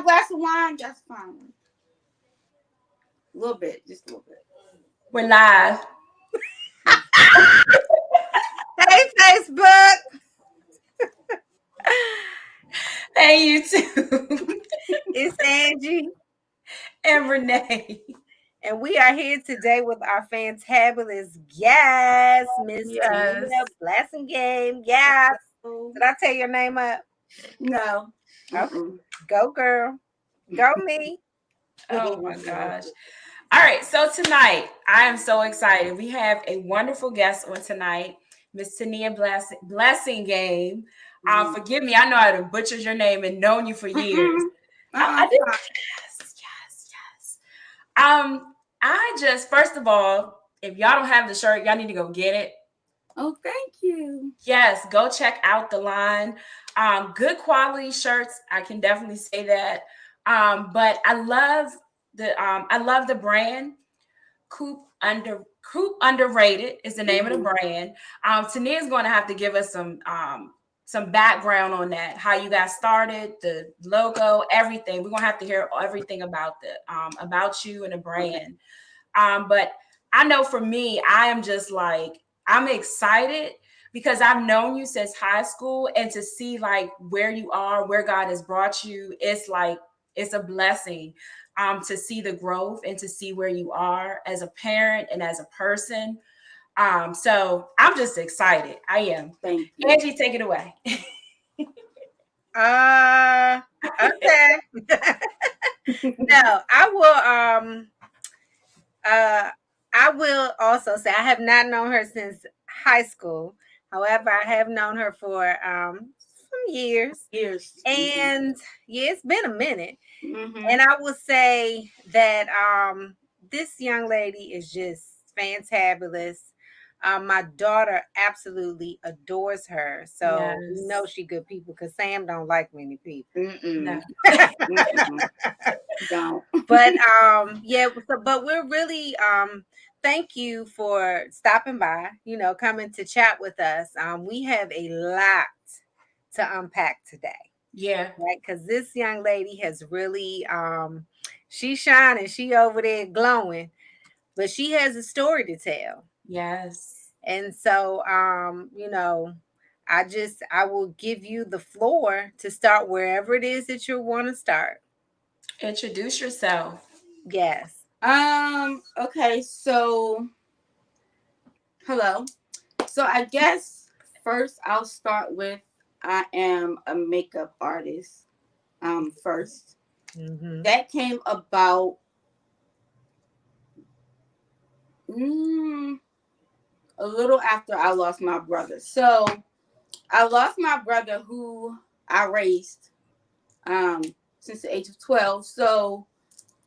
glass of wine? That's fine. A little bit, just a little bit. We're live. Hey, Facebook. Hey, YouTube. It's Angie. And Renee. And we are here today with our fantabulous guest, Miss Yes. Tania Blassingame. Yes. Did I tell your name up? No. Okay. Go, girl. Go, me. Oh my gosh. All right. So tonight, I am so excited. We have a wonderful guest on tonight, Miss Tania Blassingame. Forgive me. I know I have butchered your name and known you for years. I did. Yes. I just, first of all, if y'all don't have the shirt, y'all need to go get it. Oh, thank you. Yes, go check out the line. Good quality shirts. I can definitely say that. But I love the brand. Coop Underrated is the name of the brand. Tania is going to have to give us some background on that, how you got started, the logo, everything. We're gonna have to hear everything about about you and the brand. But I know for me, I am just like, I'm excited because I've known you since high school, and to see like where you are, where God has brought you, it's like, it's a blessing to see the growth and to see where you are as a parent and as a person. So I'm just excited. I am. Thank you. Angie, take it away. Okay. No, I will also say I have not known her since high school. However, I have known her for some years. And yeah, it's been a minute. And I will say that this young lady is just fantabulous. My daughter absolutely adores her. So we know she good people because Sam don't like many people. No. Don't. But yeah, but we're really thank you for stopping by, coming to chat with us. We have a lot to unpack today. Yeah. Right, because this young lady has really she's shining, she over there glowing, but she has a story to tell. Yes. And so I will give you the floor to start wherever it is that you want to start. Introduce yourself. Yes. Okay, so hello. So I guess first I'll start with I am a makeup artist. First. That came about a little after I lost my brother. So I lost my brother who I raised since the age of 12. So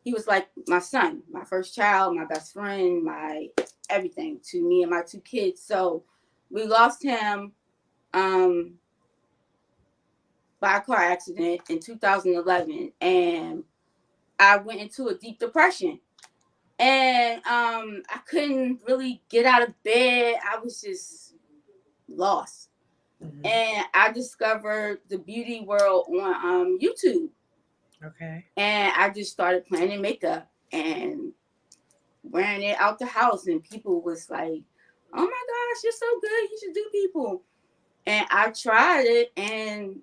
he was like my son, my first child, my best friend, my everything to me and my two kids. So we lost him by a car accident in 2011, and I went into a deep depression. And I couldn't really get out of bed. I was just lost. And I discovered the beauty world on YouTube. Okay. And I just started planning makeup and wearing it out the house. And people was like, oh my gosh, you're so good. You should do people. And I tried it. And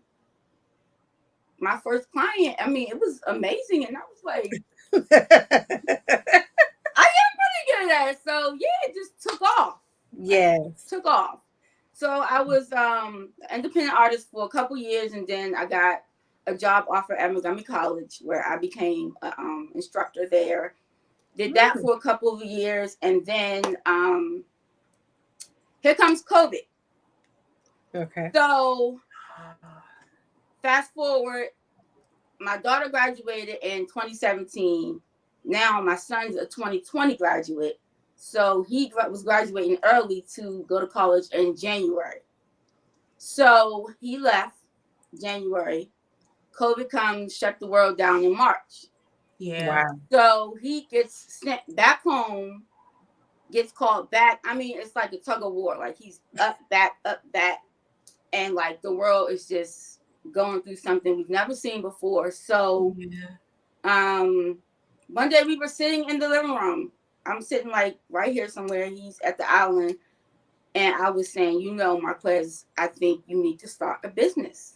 my first client, I mean, it was amazing. And I was like, I am pretty good at it. So yeah, it just took off. Yes. Took off. So I was an independent artist for a couple years, and then I got a job offer at Montgomery College where I became an instructor there. Did that for a couple of years, and then here comes COVID. Okay. So fast forward, my daughter graduated in 2017. Now my son's a 2020 graduate. So he was graduating early to go to college in January. So he left January. COVID comes, shut the world down in March. Yeah. Wow. So he gets sent back home, gets called back. I mean, it's like a tug of war. Like he's up, back, and like the world is just going through something we've never seen before. So, one day we were sitting in the living room. I'm sitting like right here somewhere. He's at the island. And I was saying, Marquez, I think you need to start a business.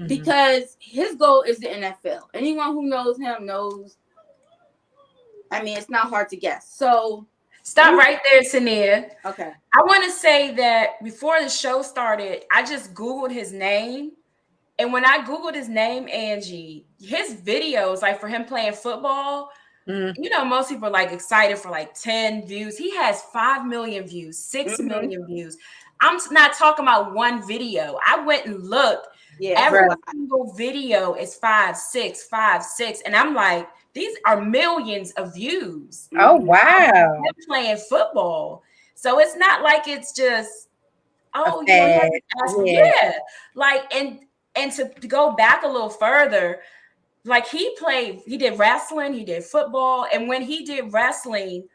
Because his goal is the NFL. Anyone who knows him knows. I mean, it's not hard to guess. So stop right there, Tania. Okay. I want to say that before the show started, I just Googled his name. And when I Googled his name, Angie, his videos, like for him playing football, most people are like excited for like 10 views. He has 5 million views, 6 million views. I'm not talking about one video. I went and looked. Every single video is 5, 6, 5, 6. And I'm like, these are millions of views. Oh, wow. Him playing football. So it's not like it's just, yeah. Like, and to go back a little further, like he did wrestling, he did football. And when he did wrestling,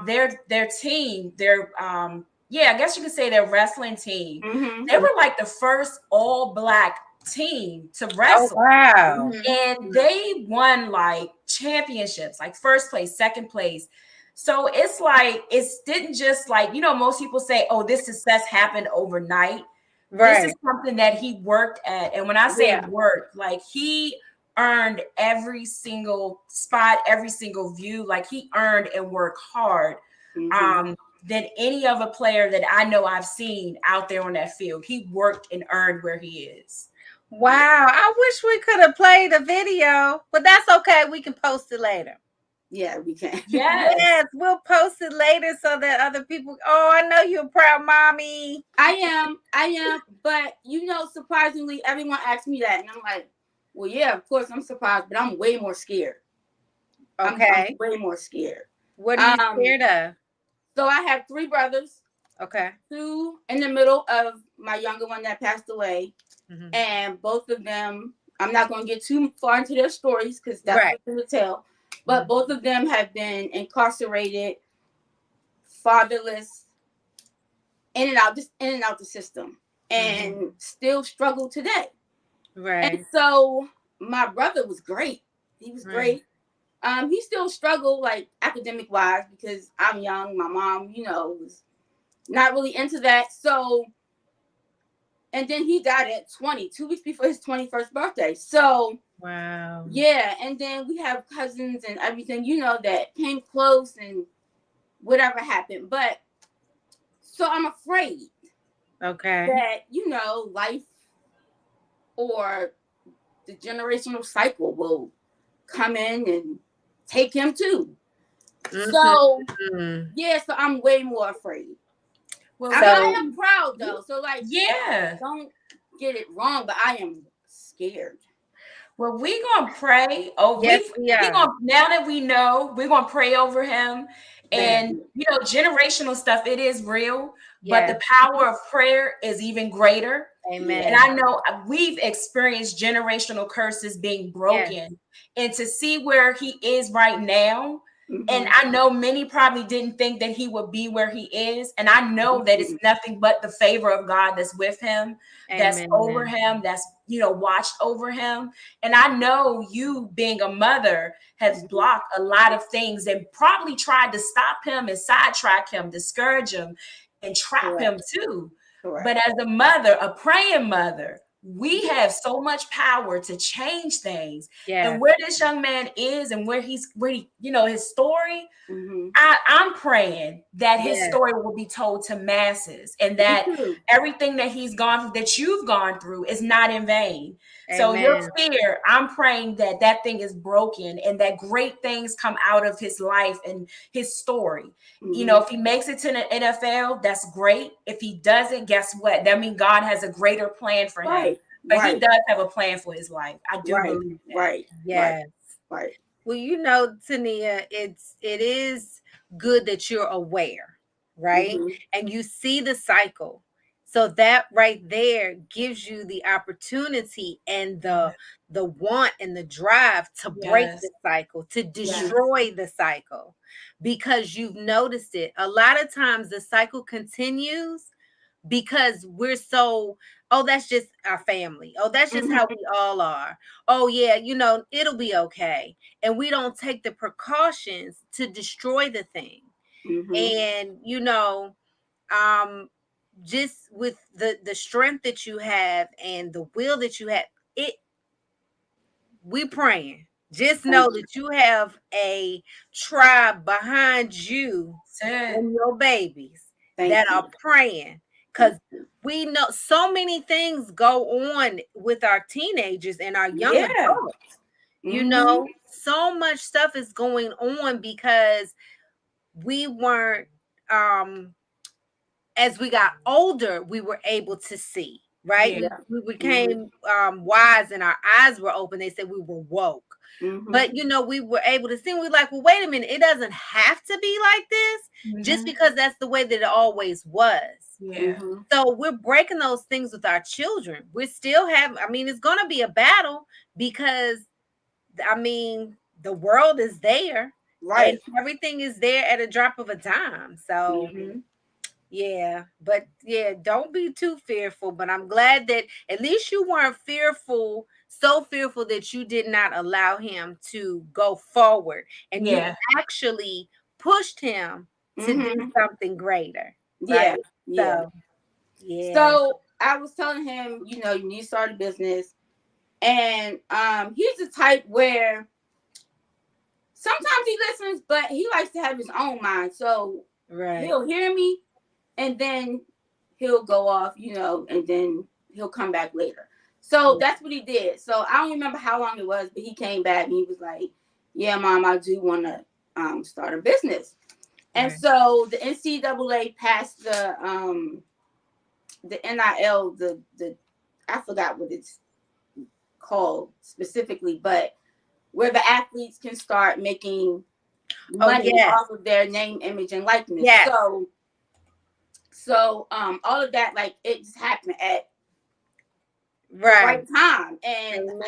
their team, I guess you could say their wrestling team, they were like the first all Black team to wrestle. Oh, wow. And they won like championships, like first place, second place. So it's like, it didn't just like, most people say, oh, this success happened overnight. Right. This is something that he worked at. And when I say work, like he earned every single spot, every single view, like he earned and worked hard than any other player that I know I've seen out there on that field. He worked and earned where he is. Wow. I wish we could have played a video, but that's okay. We can post it later. Yeah, we can. Yes, we'll post it later so that other people. Oh, I know you're a proud mommy. I am. But surprisingly, everyone asks me that, and I'm like, well, yeah, of course I'm surprised, but I'm way more scared. Okay, I'm way more scared. What are you scared of? So I have 3 brothers. Okay, 2 in the middle of my younger one that passed away, and both of them. I'm not going to get too far into their stories because that's what they would tell. But both of them have been incarcerated, fatherless, in and out the system, and still struggle today. Right. And so my brother was great. He was great. He still struggled like academic wise because I'm young. My mom, was not really into that. So, and then he died at 20, 2 weeks before his 21st birthday. So, wow. Yeah. And then we have cousins and everything, that came close and whatever happened. But so I'm afraid. Okay. That, life or the generational cycle will come in and take him too. So, yeah, so I'm way more afraid. Well, I am proud though. So don't get it wrong, but I am scared. Well, we're going to pray. Oh, yes, now that we know, we're going to pray over him. And, generational stuff, it is real. But the power of prayer is even greater. Amen. And I know we've experienced generational curses being broken. Yes. And to see where he is right now, and I know many probably didn't think that he would be where he is. And I know that it's nothing but the favor of God that's with him, that's over him, that's, watched over him. And I know you being a mother has blocked a lot of things and probably tried to stop him and sidetrack him, discourage him, and trap him too. Correct. But as a mother, a praying mother, we have so much power to change things. Yeah. And where this young man is and where he, his story, I'm praying that his story will be told to masses and that everything that he's gone through, that you've gone through, is not in vain. Amen. So your fear, I'm praying that that thing is broken and that great things come out of his life and his story. If he makes it to the NFL, that's great. If he doesn't, guess what? That means God has a greater plan for him. But he does have a plan for his life. I do believe that. Right. Yes. Right. Well, Tania, it is good that you're aware, right? And you see the cycle. So that right there gives you the opportunity and the want and the drive to break the cycle, to destroy the cycle, because you've noticed it. A lot of times the cycle continues because we're so, oh, that's just our family. Oh, that's just how we all are. Oh, yeah, it'll be okay. And we don't take the precautions to destroy the thing. And, um, just with the strength that you have and the will that you have, we praying. Just know that you have a tribe behind you and your babies that are praying, because we know so many things go on with our teenagers and our young adults. So much stuff is going on because we weren't, as we got older, we were able to see, right? We became wise and our eyes were open. They said we were woke. But we were able to see. We're like, well, wait a minute, it doesn't have to be like this just because that's the way that it always was. So we're breaking those things with our children. We're still having, it's gonna be a battle because the world is there. Right. And everything is there at a drop of a dime. So yeah, but yeah, don't be too fearful. But I'm glad that at least you weren't fearful, so fearful that you did not allow him to go forward. And you actually pushed him to do something greater. Right? So, yeah. So I was telling him, you need to start a business. And he's the type where sometimes he listens, but he likes to have his own mind. So he'll hear me and then he'll go off, and then he'll come back later. So that's what he did. So I don't remember how long it was, but he came back and he was like, yeah, Mom, I do want to start a business. And so the NCAA passed the NIL, the I forgot what it's called specifically, but where the athletes can start making money off of their name, image, and likeness. So all of that, like, it just happened at the right time. And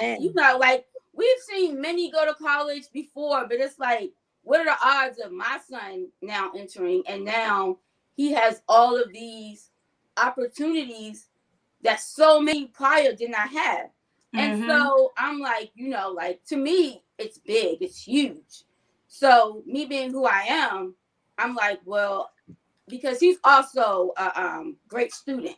like, we've seen many go to college before, but it's like, what are the odds of my son now entering? And now he has all of these opportunities that so many prior did not have. And so I'm like, like, to me, it's big, it's huge. So me being who I am, I'm like, well, because he's also a great student.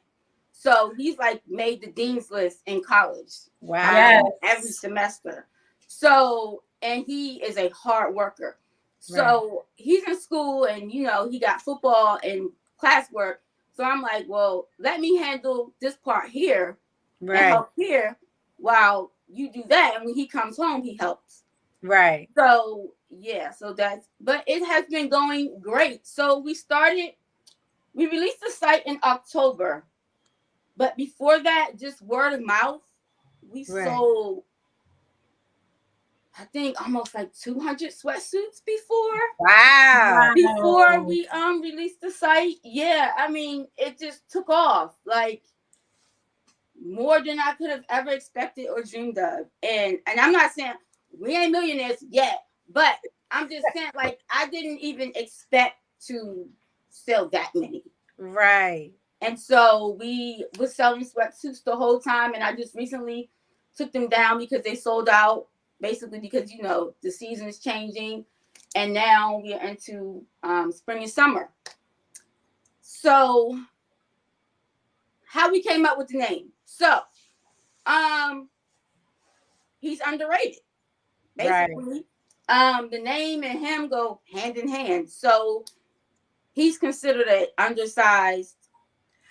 So he's like made the dean's list in college. Wow. Every semester. So, and he is a hard worker. So he's in school and, he got football and classwork. So I'm like, well, let me handle this part here and help here while you do that. And when he comes home, he helps. Right. So, yeah, but it has been going great. So we released the site in October. But before that, just word of mouth, we sold, I think, almost like 200 sweatsuits before. Wow. Before we released the site. Yeah, it just took off like more than I could have ever expected or dreamed of. And I'm not saying we ain't millionaires yet, but I'm just saying, like, I didn't even expect to sell that many. Right. And so we were selling sweatsuits the whole time. And I just recently took them down because they sold out, basically because, the season is changing. And now we're into spring and summer. So how we came up with the name. So he's underrated. Basically. The name and him go hand in hand. So he's considered an undersized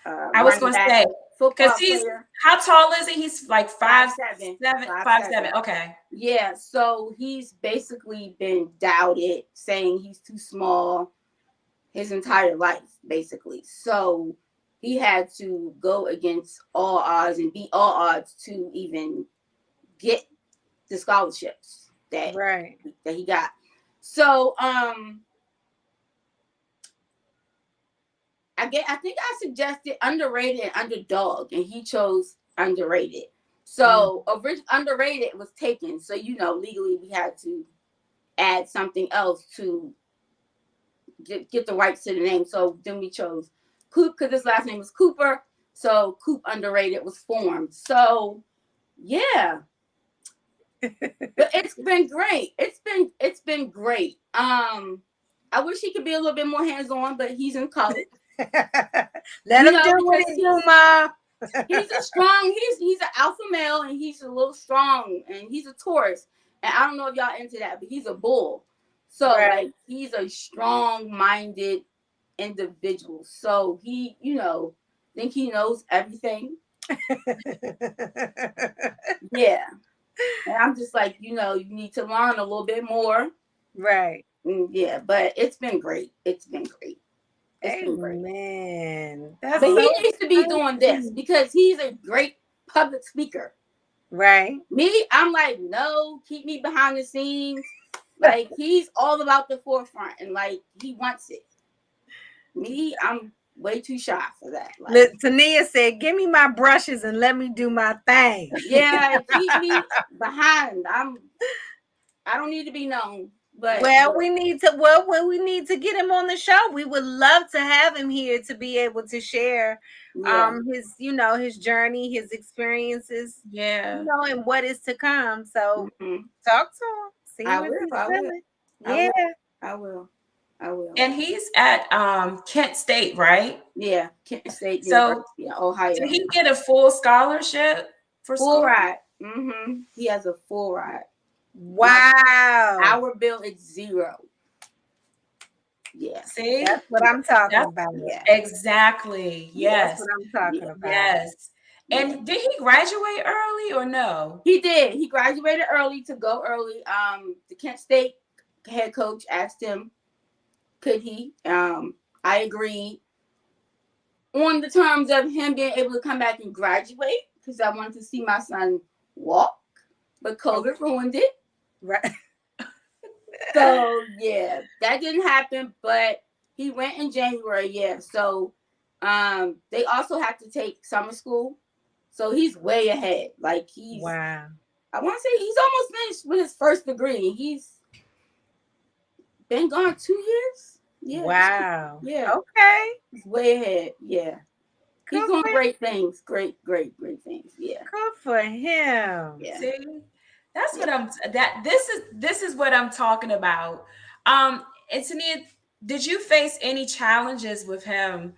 I was going to say, football player. How tall is he? He's like 5'7". 5'7". Okay. Yeah. So he's basically been doubted, saying he's too small his entire life, basically. So he had to go against all odds and beat all odds to even get the scholarships that he got. So I think I suggested underrated and underdog, and he chose underrated. So underrated was taken. So legally we had to add something else to get the rights to the name. So then we chose Coop because his last name was Cooper. So Coop Underrated was formed. So yeah. But it's been great. It's been great. I wish he could be a little bit more hands-on, but he's in college. Let him do what he do, Ma. He's a strong, he's an alpha male, and he's a little strong, and he's a Taurus. And I don't know if y'all into that, but he's a bull. So like he's a strong-minded individual. So he, think he knows everything. Yeah. And I'm just like, you need to learn a little bit more. Right. Yeah, but it's been great. It's been great. Man. But he needs to be doing this because he's a great public speaker. Right. Me, I'm like, no, keep me behind the scenes. Like, he's all about the forefront, and like he wants it. Me, I'm way too shy for that. Like, Tania said, give me my brushes and let me do my thing. Yeah, keep me behind. I don't need to be known. But when we need to get him on the show, we would love to have him here to be able to share his his journey, his experiences, and what is to come. So talk to him. See what he's feeling. Yeah. I will. And he's at Kent State, right? Yeah, Kent State so University, Ohio. Did he get a full scholarship for full school? Ride. He has a full ride. Wow. Our bill is $0. Yeah. See? That's what I'm talking about. Yeah. Exactly. Yes. That's what I'm talking about. Yes. And did he graduate early or no? He did. He graduated early to go early. The Kent State head coach asked him, could he? I agreed on the terms of him being able to come back and graduate because I wanted to see my son walk, but COVID ruined it. Right. So yeah, that didn't happen, but he went in January. Yeah. So they also have to take summer school. So he's way ahead. Like wow. I want to say he's almost finished with his first degree. He's been gone 2 years. Yeah. Wow. Yeah. Okay. He's way ahead. Yeah. He's doing great things. Great things. Yeah. Good for him. Yeah. See, that's what this is what I'm talking about. And Tania, did you face any challenges with him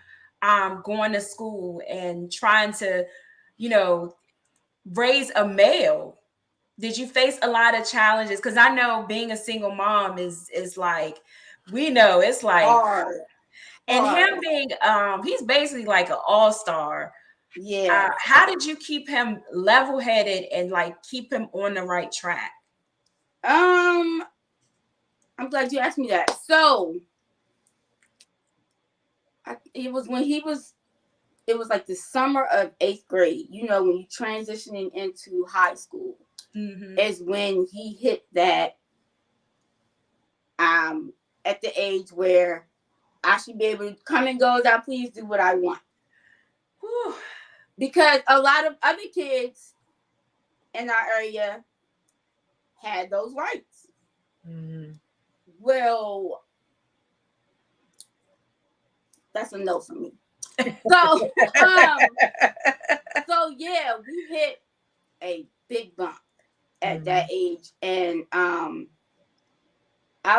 going to school and trying to, raise a male? Did you face a lot of challenges? Because I know being a single mom is like, we know it's like hard. And him being he's basically like an all-star. Yeah. How did you keep him level-headed and like keep him on the right track? I'm glad you asked me that. So it was like the summer of 8th grade, when you're transitioning into high school, is when he hit that at the age where I should be able to come and go as I please, do what I want. Whew. Because a lot of other kids in our area had those rights. Well, that's a no for me. So, yeah, we hit a big bump at that age, and I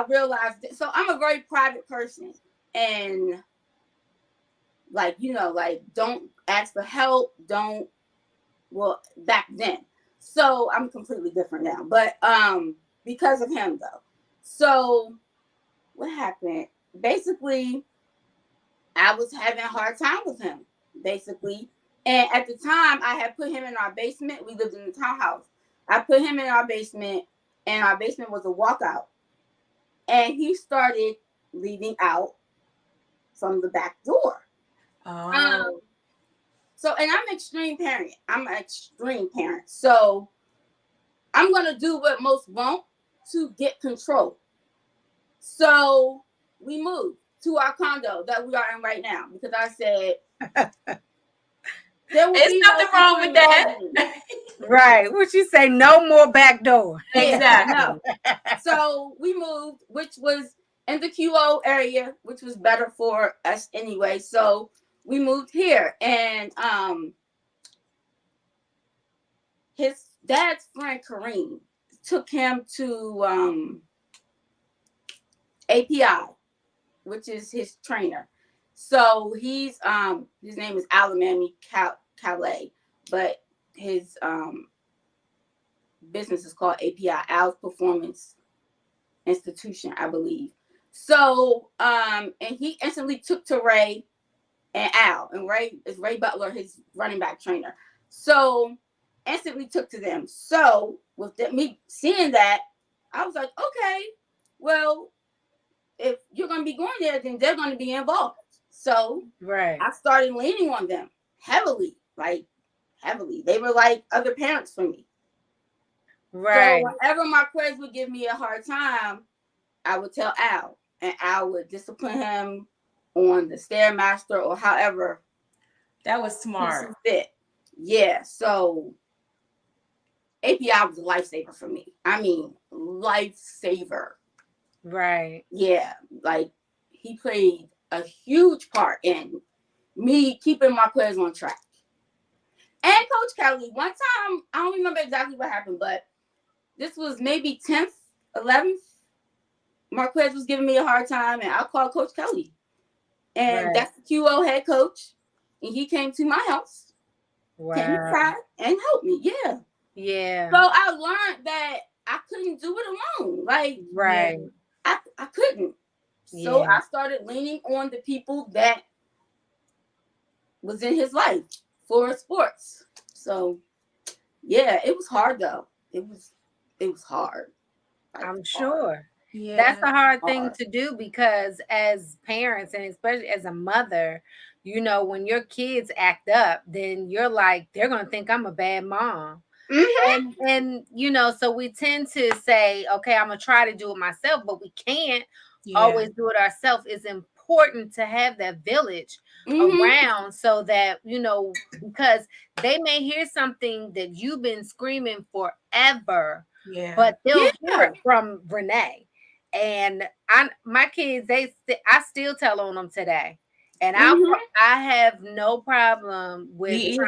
realized that, so I'm a very private person, and don't ask for help, back then. So I'm completely different now, but because of him though. So what happened? Basically, I was having a hard time with him, basically. And at the time, I had put him in our basement. We lived in the townhouse. I put him in our basement, and our basement was a walkout. And he started leaving out from the back door. Oh. So, and I'm an extreme parent. So I'm going to do what most won't to get control. So we moved to our condo that we are in right now because I said there will be nothing wrong with that. Right. What you say? No more back door. Exactly. No. So we moved, which was in the QO area, which was better for us anyway. So we moved here, and his dad's friend Kareem took him to API, which is his trainer. So he's his name is Alamami Calais, but his business is called API, Al's Performance Institution, I believe. So and he instantly took to Ray and Al, and Ray is Ray Butler, his running back trainer. So instantly took to them. So with me seeing that, I was like, okay, well, if you're going to be going there, then they're going to be involved. So I started leaning on them heavily, like heavily. They were like other parents for me. Right. So whenever Marquez would give me a hard time, I would tell Al, and Al would discipline him on the Stairmaster or however. That was smart. Yeah. So API was a lifesaver for me. I mean, lifesaver. Right. Yeah. Like, he played a huge part in me keeping Marquez on track. And Coach Kelly, one time, I don't remember exactly what happened, but this was maybe 10th, 11th. Marquez was giving me a hard time, and I called Coach Kelly. And that's the QO head coach. And he came to my house, came inside, and helped me. Yeah. Yeah. So I learned that I couldn't do it alone. Like, I couldn't. So I started leaning on the people that was in his life for sports. So yeah, it was hard though. It was hard. Like, I'm sure. Yeah. That's a hard thing to do, because as parents, and especially as a mother, you know, when your kids act up, then you're like, they're going to think I'm a bad mom. Mm-hmm. And you know, so we tend to say, okay, I'm going to try to do it myself, but we can't always do it ourselves. It's important to have that village around, so that, you know, because they may hear something that you've been screaming forever, but they'll hear it from Renee. And my kids, I still tell on them today, and I have no problem with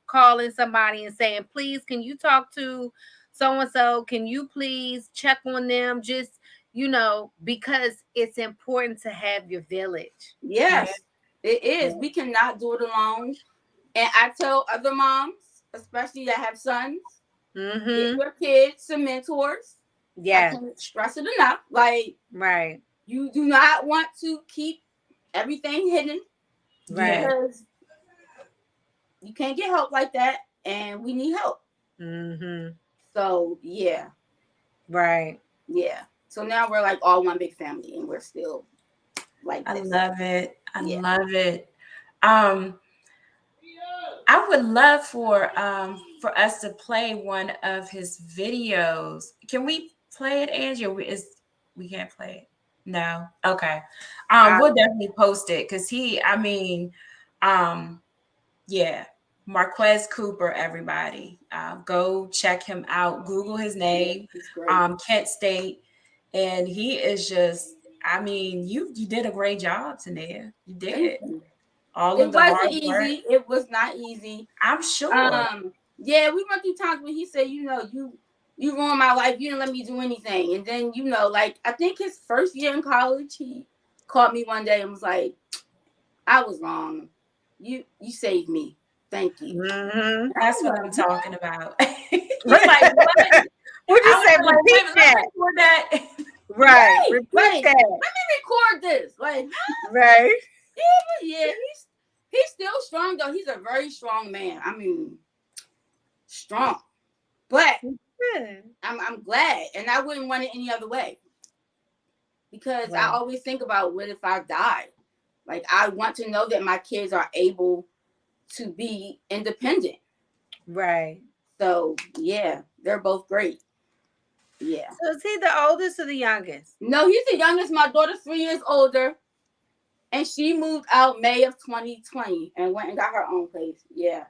calling somebody and saying, please, can you talk to so and so? Can you please check on them? Just, you know, because it's important to have your village. Yes, it is. We cannot do it alone. And I tell other moms, especially that have sons, get your kids some mentors. Yeah. I can't stress it enough. Like, you do not want to keep everything hidden. Because you can't get help like that, and we need help. So, yeah. Yeah. So now we're like all one big family, and we're still like this. I love it. I love it. I would love for us to play one of his videos. Can we play it, Angie? Or we can't play it? No. Okay. We'll definitely post it, because Marquez Cooper, everybody. Go check him out. Google his name. Kent State. And he is just, you did a great job, Tania. You did. It wasn't easy. It was not easy. I'm sure. Yeah, we went through times when he said, you know, you ruined my life. You didn't let me do anything. And then, you know, like, I think his first year in college, he called me one day and was like, I was wrong. You saved me. Thank you. That's what I'm talking about. Like, what? Would you say repeat that? Right. Repeat that. Let me record this. Like, right. Yeah, he's still strong though. He's a very strong man. I mean, strong. But I'm glad, and I wouldn't want it any other way. Because I always think about, what if I die? Like, I want to know that my kids are able to be independent. Right. So yeah, they're both great. Yeah. So is he the oldest or the youngest? No, he's the youngest. My daughter's 3 years older. And she moved out May of 2020 and went and got her own place. Yeah.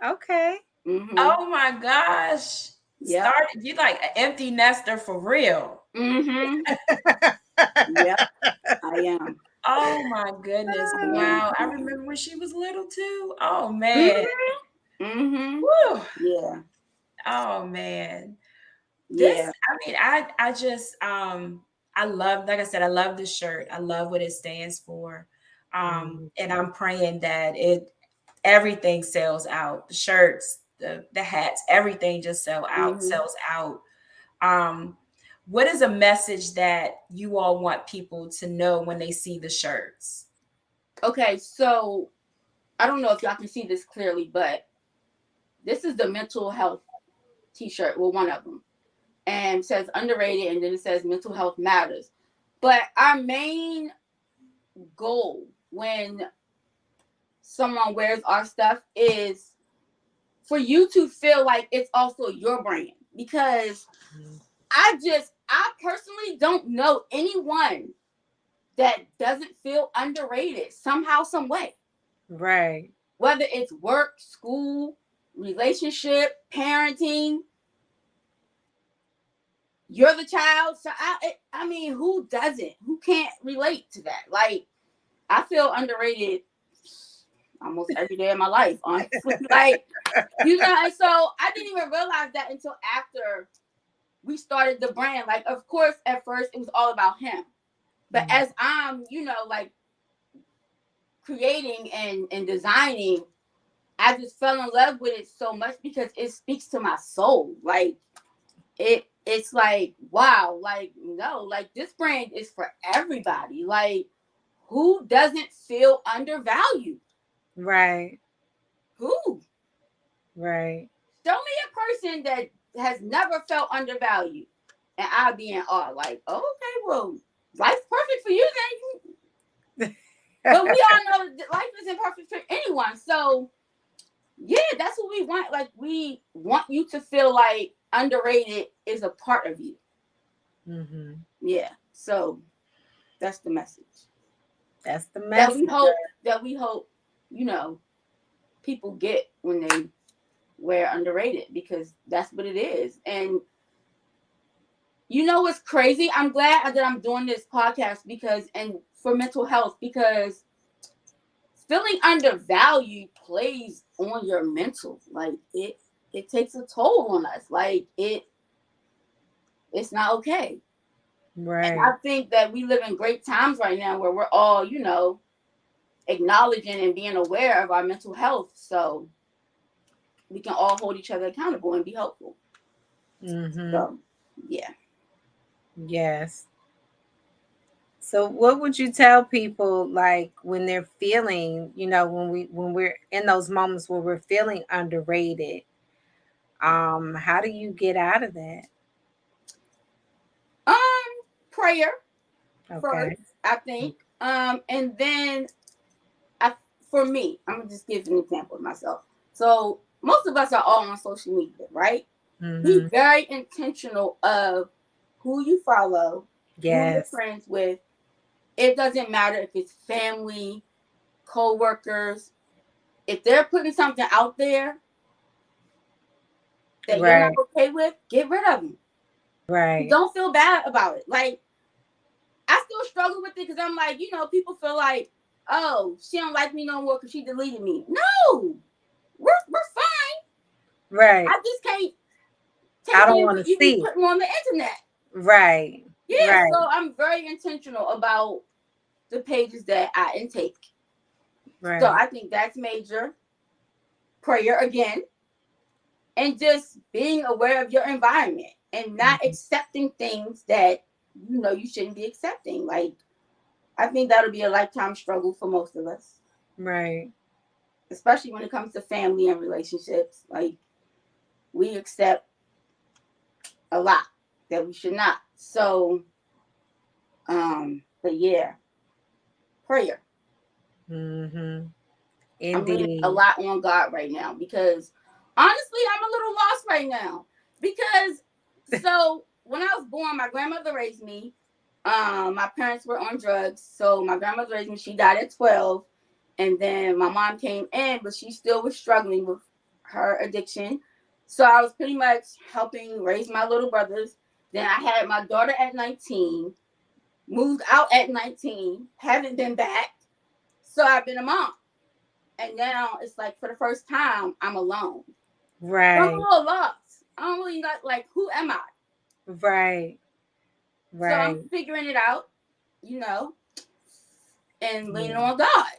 Okay. Oh my gosh. Yeah. You like an empty nester for real. Yeah, I am. Oh my goodness. Wow. I remember when she was little too. Oh man. Mm-hmm. Woo. Yeah. Oh man. This, Yeah. I mean, I just I love, like I said, I love the shirt. I love what it stands for. And I'm praying that everything sells out. The shirts, the hats, everything just sells out. Um, what is a message that you all want people to know when they see the shirts? Okay, so I don't know if y'all can see this clearly, but this is the mental health t-shirt. Well, one of them. And it says underrated, and then it says mental health matters. But our main goal when someone wears our stuff is for you to feel like it's also your brand. Because I personally don't know anyone that doesn't feel underrated somehow, some way. Right. Whether it's work, school, relationship, parenting, you're the child. So I mean, who doesn't? Who can't relate to that? Like, I feel underrated almost every day of my life, honestly. Like, and so I didn't even realize that until after we started the brand. Like, of course, at first it was all about him. But as I'm, like creating and designing, I just fell in love with it so much because it speaks to my soul. Like, it's like, wow, like, no, like, this brand is for everybody. Like, who doesn't feel undervalued? Right. Who? Right. Show me a person that has never felt undervalued, and I'll be in awe. Like, oh, okay, well, life's perfect for you then. But we all know that life isn't perfect for anyone. So yeah, that's what we want. Like, we want you to feel like underrated is a part of you. Yeah. So that's the message. That's the That message. we hope, people get when they wear underrated, because that's what it is. And what's crazy? I'm glad that I'm doing this podcast and for mental health, because feeling undervalued plays on your mental. Like, it takes a toll on us. Like, it's not okay. Right. And I think that we live in great times right now where we're all, acknowledging and being aware of our mental health, so we can all hold each other accountable and be helpful. So yeah. Yes. So what would you tell people, like, when they're feeling, when we're in those moments where we're feeling underrated? How do you get out of that? Prayer Okay. first, I think. And then for me, I'm gonna just give an example of myself. So most of us are all on social media, right? Be very intentional of who you follow, who you're Yes. friends with. It doesn't matter if it's family, co-workers. If they're putting something out there that you're not Right. okay with, get rid of them. Right. Don't feel bad about it. Like, I still struggle with it because I'm like, people feel like, oh, she don't like me no more because she deleted me. No, we're fine. Right. I just can't I take don't in want to what you be see. putting on the internet. Right. Yeah, Right. so I'm very intentional about the pages that I intake. So Right. I think that's major. Prayer again, and just being aware of your environment and not accepting things that you shouldn't be accepting. Like, I think that'll be a lifetime struggle for most of us. Right. Especially when it comes to family and relationships. Like, we accept a lot that we should not. So, but yeah, prayer. I'm laying a Indeed. lot on God right now, because honestly, I'm a little lost right now. Because so when I was born, my grandmother raised me. My parents were on drugs, so my grandmother raised me. She died at 12, and then my mom came in, but she still was struggling with her addiction. So I was pretty much helping raise my little brothers. Then I had my daughter at 19. moved out at 19, haven't been back. So I've been a mom. And now it's like for the first time, I'm alone. So I'm a Right. little lost. I don't really like who am I? Right. So I'm Right. figuring it out, you know, and leaning Yeah. on God.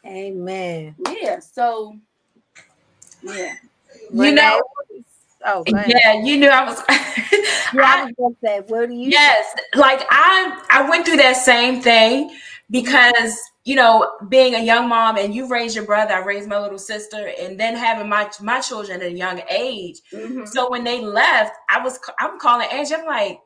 Amen. Yeah. So yeah. You Renee. know, Oh, go ahead. yeah, you knew I was. Yeah, I I was gonna say, what do you think? Yes, like I went through that same thing Mhm. because being a young mom and you raised your brother, I raised my little sister, and then having my children at a young age. Mhm. So when they left, I'm calling Angie. I'm like,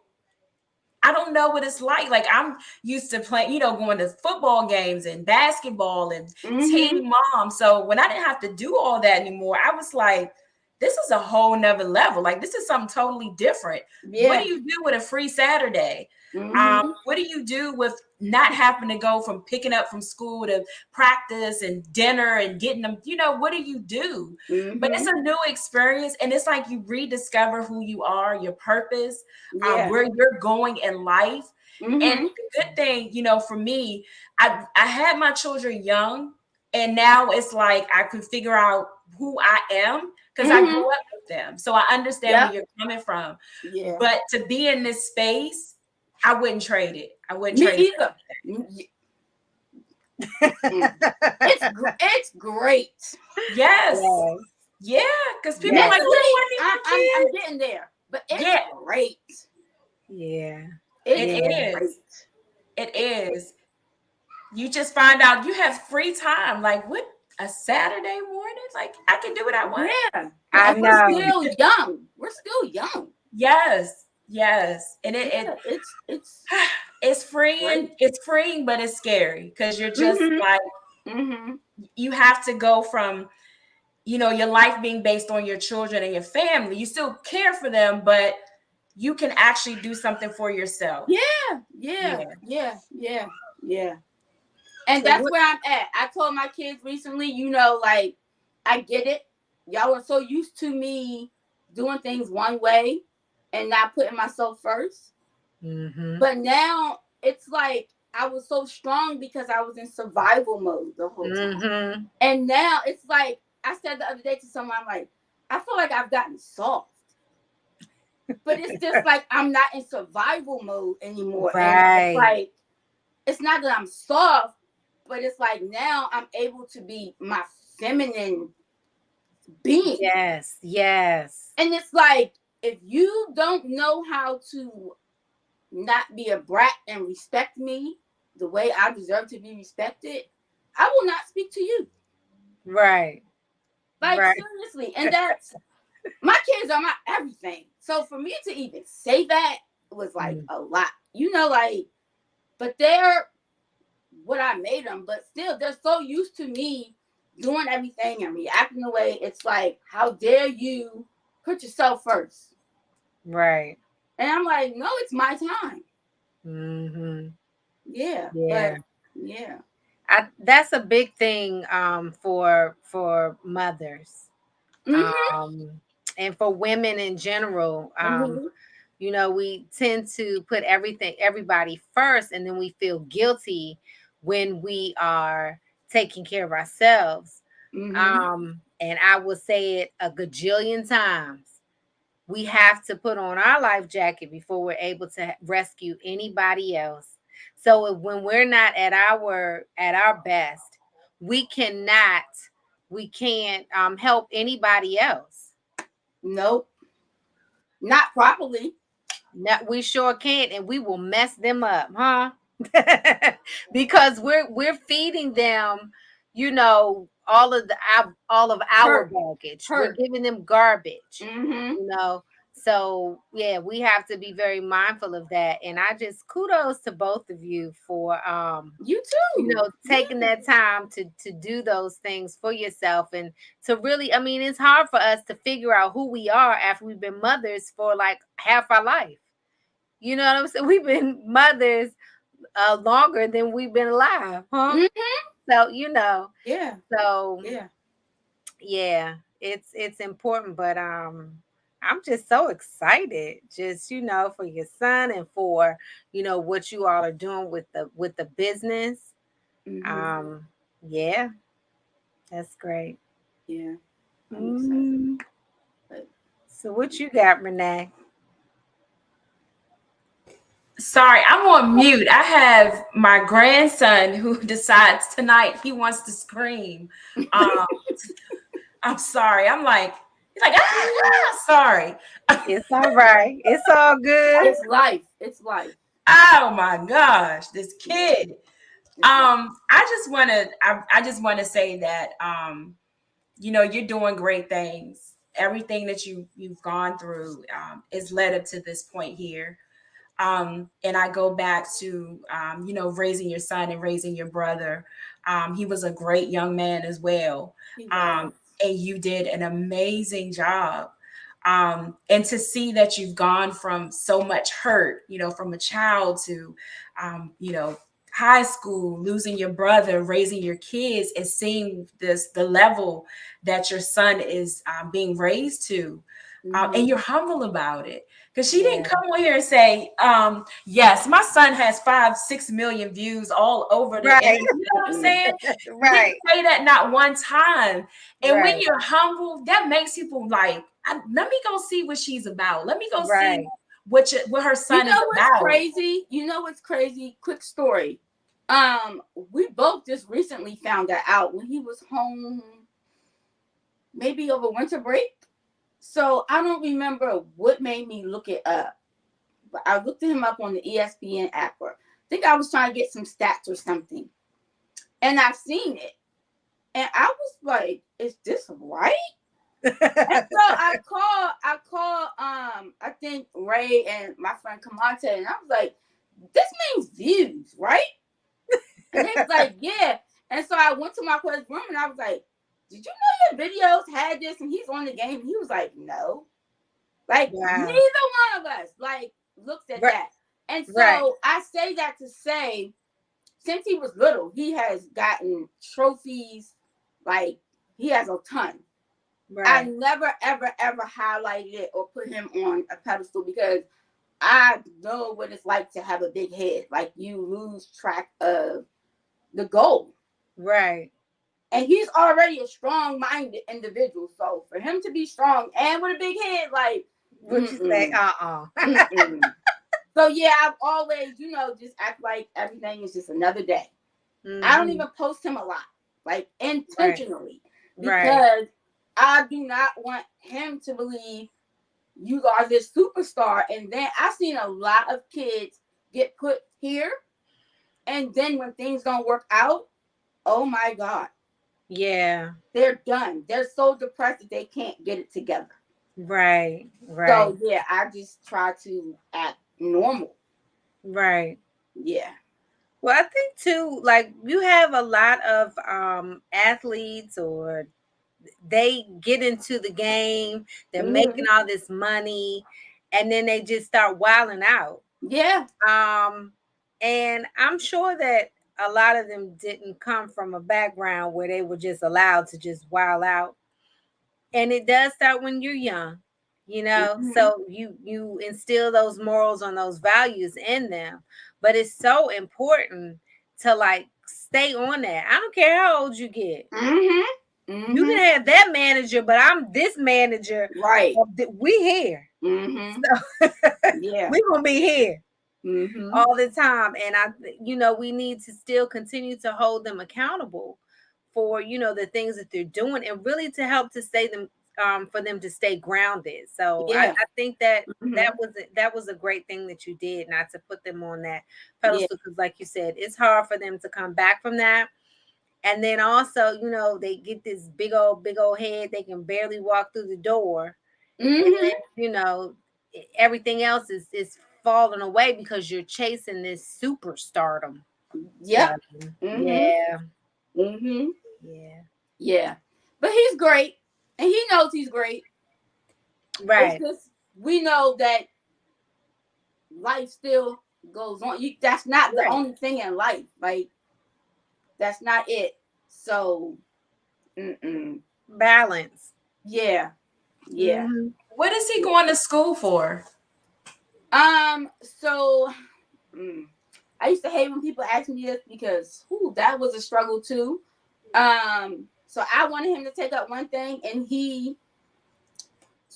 I don't know what it's like. Like I'm used to playing, going to football games and basketball and Mhm. team mom. So when I didn't have to do all that anymore, I was like, this is a whole nother level. Like this is something totally different. What Yeah. do you do with a free Saturday? Mhm. What do you do with not having to go from picking up from school to practice and dinner and getting them? What do you do? But it's Mhm. a new experience, and it's like you rediscover who you are, your purpose, Yeah. where you're going in life. And Mhm. the good thing, for me, I had my children young, and now it's like I can figure out who I am because I Mhm. grew up with them. So I understand where Yep. you're coming from. Yeah. But to be in this space, I wouldn't trade it. I wouldn't Me trade it. either. Mm. It's great. Yes. Yes. Yeah. Because people are Yes. like, you don't Mentally, want any I'm more kids. getting there, but it's Yeah, great. Yeah. It it is Yeah. is. great. It is. You just find out you have free time. Like what, a Saturday morning? Like I can do what I want. Yeah, I and we're know. still young. We're still young. Yes, yes. And Yeah, it's it's great. freeing. It's freeing, but it's scary because you're just Mhm. like Mhm. you have to go from your life being based on your children and your family. You still care for them, but you can actually do something for yourself. Yeah. Yeah. Yeah. Yeah. Yeah. Yeah. And So that's what? where I'm at. I told my kids recently, like, I get it. Y'all are so used to me doing things one way and not putting myself first. Mm-hmm. But now it's like I was so strong because I was in survival mode the whole time. Mm-hmm. And now it's like I said the other day to someone, I'm like, I feel like I've gotten soft. But it's just like I'm not in survival mode anymore. And it's Right. like it's not that I'm soft, but it's like now I'm able to be my feminine being. Yes. Yes. And it's like if you don't know how to not be a brat and respect me the way I deserve to be respected, I will not speak to you. Right. Like Right. seriously. And that's my kids are my everything. So for me to even say that was like Mm. a lot. Like, but they're what I made them, but still they're so used to me doing everything and reacting the way it's like, how dare you put yourself first? Right. And I'm like, no, it's my time. Mm-hmm. Yeah, but Yeah. yeah. That's a big thing for mothers. Mhm. And for women in general. Mhm. We tend to put everybody first, and then we feel guilty when we are taking care of ourselves. Mhm. And I will say it a gajillion times. We have to put on our life jacket before we're able to rescue anybody else. So when we're not at our best, we cannot we can't help anybody else. Nope. Not properly. No, we sure can't, and we will mess them up, huh? Because we're feeding them, all of our Hurt. baggage. We're Hurt. giving them garbage, Mhm. you know. So yeah, we have to be very mindful of that. And I just kudos to both of you for You too. taking Yeah. that time to do those things for yourself, and to really, I mean, it's hard for us to figure out who we are after we've been mothers for like half our life. You know what I'm saying? We've been mothers longer than we've been alive, huh? Mhm. So Yeah. so Yeah. yeah, it's important, but I'm just so excited, just for your son and for what you all are doing with the business. Mm-hmm. Yeah, that's great. Yeah, I'm excited. Mm. But So what you got, Renee? Sorry, I'm on mute. I have my grandson who decides tonight he wants to scream. Um, I'm sorry. He's like, sorry. It's all right. It's all good. it's life. It's life. Oh my gosh, this Yeah, kid. it's life. I just want to say that you're doing great things. Everything that you've gone through is led up to this point here. And I go back to raising your son and raising your brother. He was a great young man as well. He was. And you did an amazing job. And to see that you've gone from so much hurt, from a child to high school, losing your brother, raising your kids, and seeing the level that your son is being raised to. Mm-hmm. And you're humble about it. Because she didn't Yeah. come on here and say, yes, my son has 5-6 million views all over the internet. Right. You know what I'm saying? You didn't Right. say that not one time. And when Right. you're humble, that makes people like, let me go see what she's about. Let me go see Right. what her You son is know what's about. crazy? You know what's crazy? Quick story. We both just recently found that out when he was home, maybe over winter break. So I don't remember what made me look it up, but I looked him up on the ESPN app. Or I think I was trying to get some stats or something, and I've seen it, and I was like, "Is this right?" And so I call, I think Ray and my friend Kamante, and I was like, "This means views, right?" And they was like, "Yeah." And so I went to my cousin's room, and I was like, "Did you know your videos had this?" And he's on the game, and he was like, "No." Like Wow. neither one of us like looked at Right. that. And Right. so I say that to say, since he was little, he has gotten trophies. Like he has a ton. I Right. never, ever, ever highlighted it or put him on a pedestal because I know what it's like to have a big head. Like you lose track of the goal. Right. And he's already a strong-minded individual. So for him to be strong and with a big head, like, What you say? mm-mm. So yeah, I've always, just act like everything is just another day. I don't Mm-hmm. even post him a lot, like Right. intentionally, Right. because I do not want him to believe you are this superstar. And then I've seen a lot of kids get put here, and then when things don't work out, oh my God, Yeah. they're done. They're so depressed that they can't get it together. Right. Right. So yeah, I just try to act normal. Right. Yeah. Well, I think too, like you have a lot of athletes or they get into the game, they're Mm-hmm. making all this money, and then they just start wilding out. Yeah. Um, and I'm sure that a lot of them didn't come from a background where they were just allowed to just wild out. And it does start when you're young, Mm-hmm. so you instill those morals and those values in them. But it's so important to like stay on that. I don't care how old you get. Mm-hmm. You Mm-hmm. can have that manager, but I'm this manager. Right. We here. Mm-hmm. So Yeah. we gonna be here Mm-hmm. all the time. And we need to still continue to hold them accountable for, the things that they're doing and really to help to stay them, for them to stay grounded. So Yeah. I think that Mm-hmm. that was a great thing that you did, not to put them on that Yeah. pedestal, because like you said, it's hard for them to come back from that. And then also, they get this big old head, they can barely walk through the door. And Mm-hmm. then, everything else is falling away because you're chasing this superstardom. So Yep. Mm-hmm. yeah, Mm-hmm. yeah, Yeah. But he's great. And he knows he's great. It's right, just we know that life still goes on. That's not the right. only thing in life. Like that's not it. So mm-mm. Balance. Yeah. Yeah. Hmm. What is he going to school for? So I used to hate when people ask me this because that was a struggle too. So I wanted him to take up one thing, and he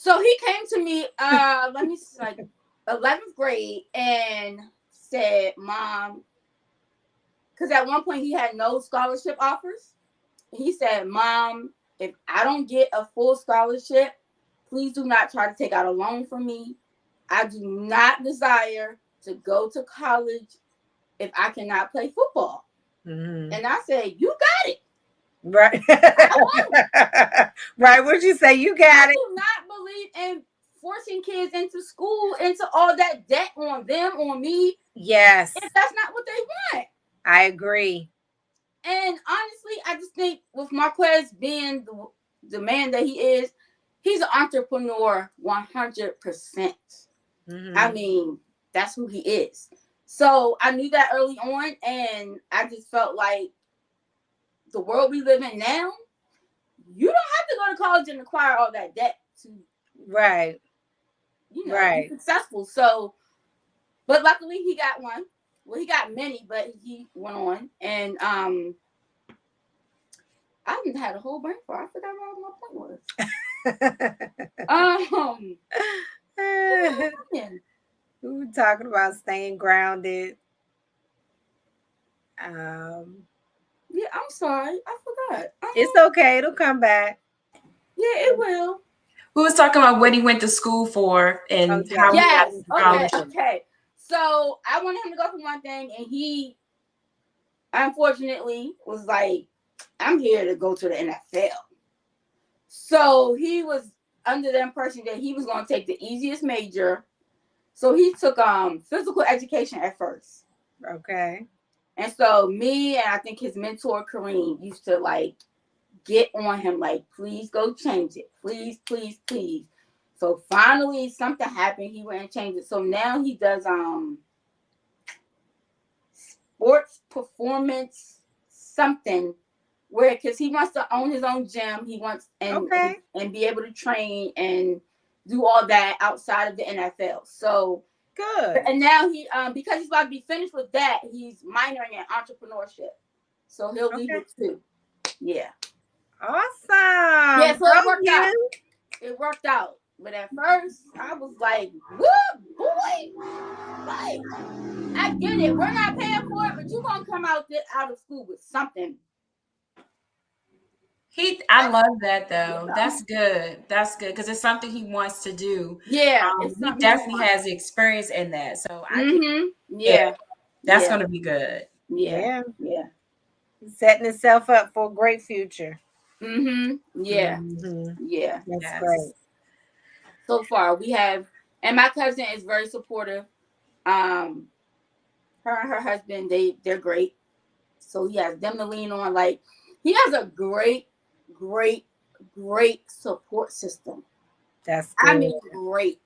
came to me, let me see, like 11th grade, and said, "Mom," because at one point he had no scholarship offers. He said, "Mom, if I don't get a full scholarship, please do not try to take out a loan from me. I do not desire to go to college if I cannot play football." Mm-hmm. And I said, "You got it." Right. Right. What'd you say? You got I it. do not believe in forcing kids into school, into all that debt on them, on me, Yes, if that's not what they want. I agree. And honestly, I just think with Marquez being the man that he is, he's an entrepreneur 100%. Mm-hmm. I mean, that's who he is. So I knew that early on, and I just felt like the world we live in now, you don't have to go to college and acquire all that debt to, Right. be successful. So, but luckily he got one. Well, he got many, but he went on, and I didn't had a whole brain fart. I forgot what my point was. We were talking about staying grounded. Yeah, I'm sorry, I forgot. It's okay. It'll come back. Yeah, it will. We was talking about what he went to school for and how he got Yes. his Okay. scholarship. Okay. So I wanted him to go for one thing, and he unfortunately was like, "I'm here to go to the NFL." So he was under the impression that he was going to take the easiest major. So he took physical education at first. Okay. And so me and I think his mentor Kareem used to like get on him like, "Please go change it. Please, please, please." So finally something happened. He went and changed it. So now he does sports performance something, where because he wants to own his own gym. He wants and be able to train and do all that outside of the NFL. So good. And now he because he's about to be finished with that, he's minoring in entrepreneurship. So he'll leave it too. Yeah. Awesome. Yeah, so it worked out. It worked out. But at first I was like, "Whoop, boy." Like, I get it. We're not paying for it, but you're gonna come out of school with something. I love that though. That's good. That's good because it's something he wants to do. Yeah, he definitely has the experience in that. So I can, that's going to be good. Yeah. Setting itself up for a great future. Yeah. Yeah. That's great. So far, we have, and my cousin is very supportive. Her and her husband, they're great. So he has them to lean on. Like, he has a great, great, great support system. That's good. I mean, great.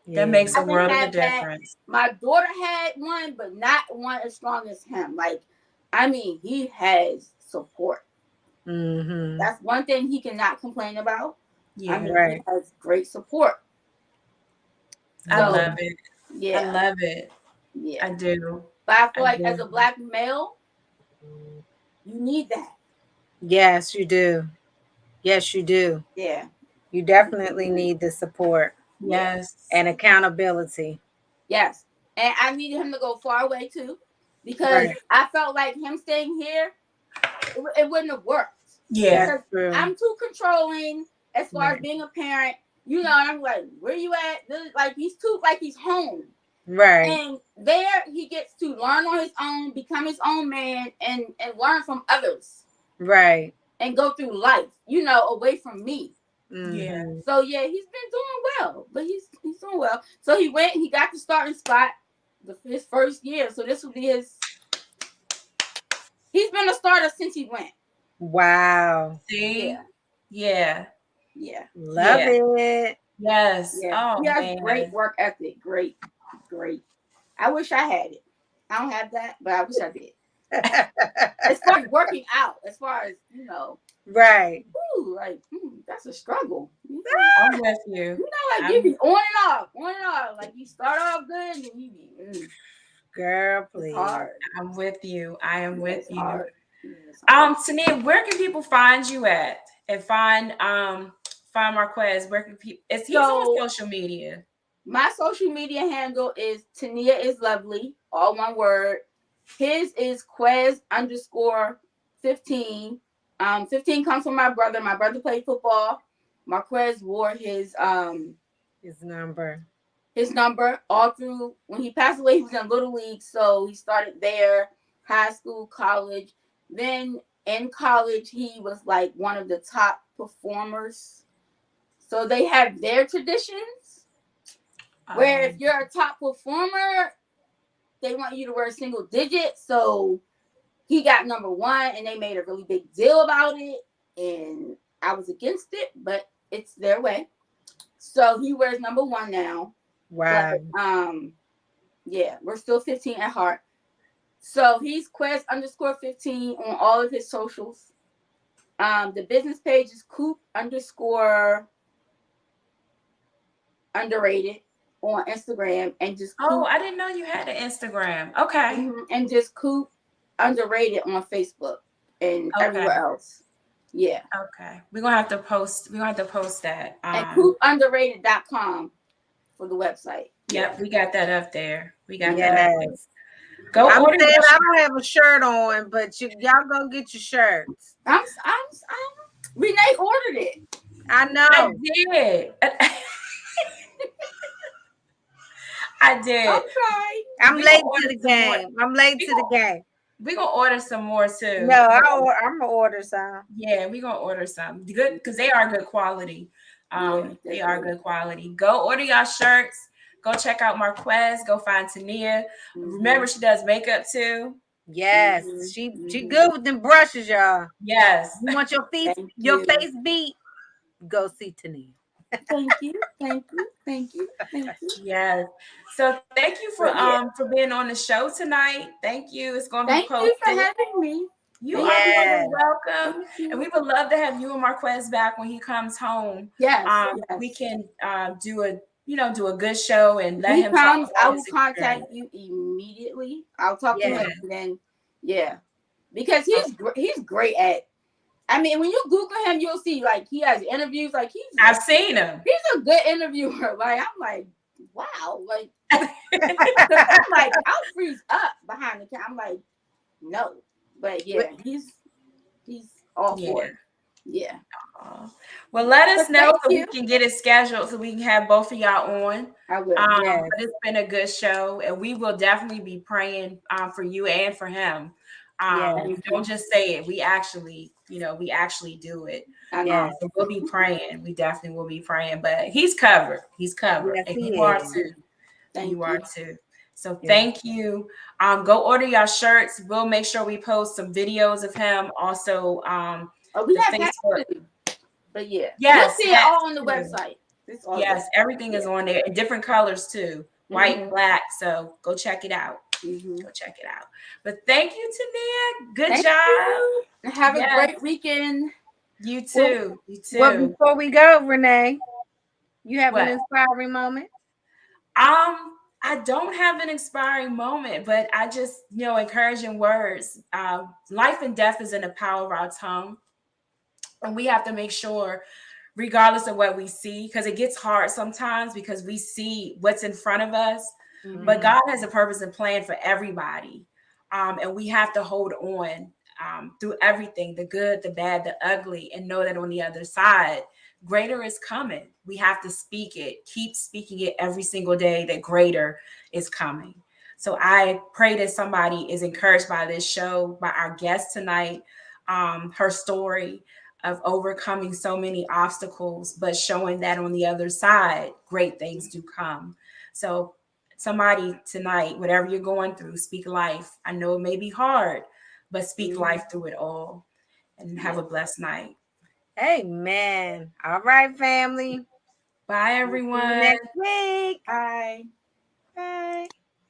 That makes a world of a difference. My daughter had one, but not one as strong as him. Like, I mean, he has support. That's one thing he cannot complain about. Yeah, I mean, he has great support. I love it. Yeah, I love it. Yeah, I do. But I feel like as a Black male, you need that. Yes, you do. Yes, you do. Yeah. You definitely need the support. Yes. And accountability. Yes. And I needed him to go far away too, because I felt like him staying here, it wouldn't have worked. Yeah. Because I'm too controlling as far as being a parent. You know, and I'm like, "Where you at?" Like, he's too, like, he's home. Right. And there he gets to learn on his own, become his own man, and learn from others. Right. And go through life, you know, away from me. Yeah. So yeah, he's been doing well, but he's doing well. So he got the starting spot his first year. So this will be he's been a starter since he went. Wow. See? Yeah. Love it. Yes. Yeah. Oh, he has man. great work ethic. Great. I wish I had it. I don't have that, but I wish I did. As far as working out, as far as Right. ooh, like that's a struggle. I'm with you. Like you be on and off, on and off. Like you start off good, and then you be girl, please. It's hard. I'm with you. I am with you. Hard. Tania, where can people find you at and find Marquez? Where can people? He's on social media. My social media handle is Tania is Lovely, all one word. His is Quez _15. 15 comes from my brother. My brother played football. Marquez wore his number. His number all through when he passed away. He was in Little League, so he started there, high school, college. Then in college, he was like one of the top performers. So they have their traditions. Where if you're a top performer, they want you to wear single digits. So he got number 1, and they made a really big deal about it. And I was against it, but it's their way. So he wears number 1 now. Wow. But, yeah, we're still 15 at heart. So he's Quez _15 on all of his socials. The business page is Coop _Underrated on Instagram, and just Coop. I didn't know you had an Instagram. Okay. And just Coop Underrated on Facebook and everywhere else. Yeah. Okay. We're gonna have to post that. And CoopUnderrated.com for the website. Yep, we got that up there. We got that up there. Go I'm order. saying I don't have a shirt on, but y'all go get your shirts. Renee ordered it. I know. I did. I did. I'm sorry. I'm late to the game. We're gonna order some more too. No, I'm gonna order some. Yeah, we're gonna order some. Good, because they are good quality. They are good quality. Go order y'all shirts. Go check out Marquez. Go find Tania. Remember, she does makeup too. Yes, she good with them brushes, y'all. Yes. You want your face beat? Go see Tania. Thank you. Yes. So thank you for being on the show tonight. Thank you. It's gonna be posted. Thank you for having me. You are more welcome. And we would love to have you and Marquez back when he comes home. Yes. We can do a good show and let him comes. I will contact you immediately. I'll talk to him, and then because he's great at. I mean, when you Google him, you'll see like he has interviews. Like I've seen him. He's a good interviewer. Like I'm like, wow. Like I'm like, I'll freeze up behind the camera. I'm like, no, but he's all for it. Yeah. Well, let us know so we can get it scheduled so we can have both of y'all on. I will. But it's been a good show, and we will definitely be praying for you and for him. Don't just say it. We actually do it. So we'll be praying. We definitely will be praying. But he's covered. He's covered. Yes, and you are too. You are too. So thank you. Go order y'all shirts. We'll make sure we post some videos of him. Also, we have Facebook. But you'll see it all on the website. Yes, everything is on there in different colors too. White, black. So go check it out. Go check it out. But thank you, Tania. Good job. Have a great weekend. You too. Well, before we go, Renee, you have an inspiring moment? I don't have an inspiring moment, but I just, encouraging words. Life and death is in the power of our tongue. And we have to make sure, regardless of what we see, because it gets hard sometimes because we see what's in front of us. But God has a purpose and plan for everybody. And we have to hold on through everything, the good, the bad, the ugly, and know that on the other side, greater is coming. We have to speak it, keep speaking it every single day that greater is coming. So I pray that somebody is encouraged by this show, by our guest tonight, her story of overcoming so many obstacles, but showing that on the other side, great things do come. So somebody tonight, whatever you're going through, speak life. I know it may be hard, but speak life through it all. And have a blessed night. Amen. All right, family. Bye, everyone. Next week. Bye. Bye.